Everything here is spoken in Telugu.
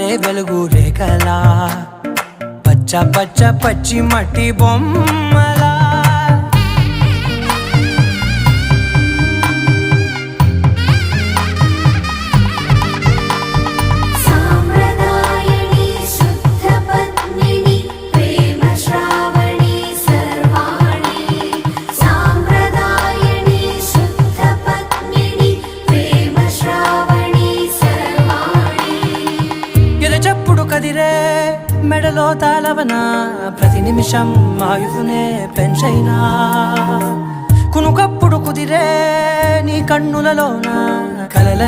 పారే వెలుగు రేఖలా పచ్చ పచ్చ పచ్చి మట్టి బొమ్మలా చెప్పుడు కదిరే మెడలో తాళవన ప్రతి నిమిషం ఆయుధునే పెంచైనా కునుకప్పుడు కుదిరే నీ కన్నులలోన కలల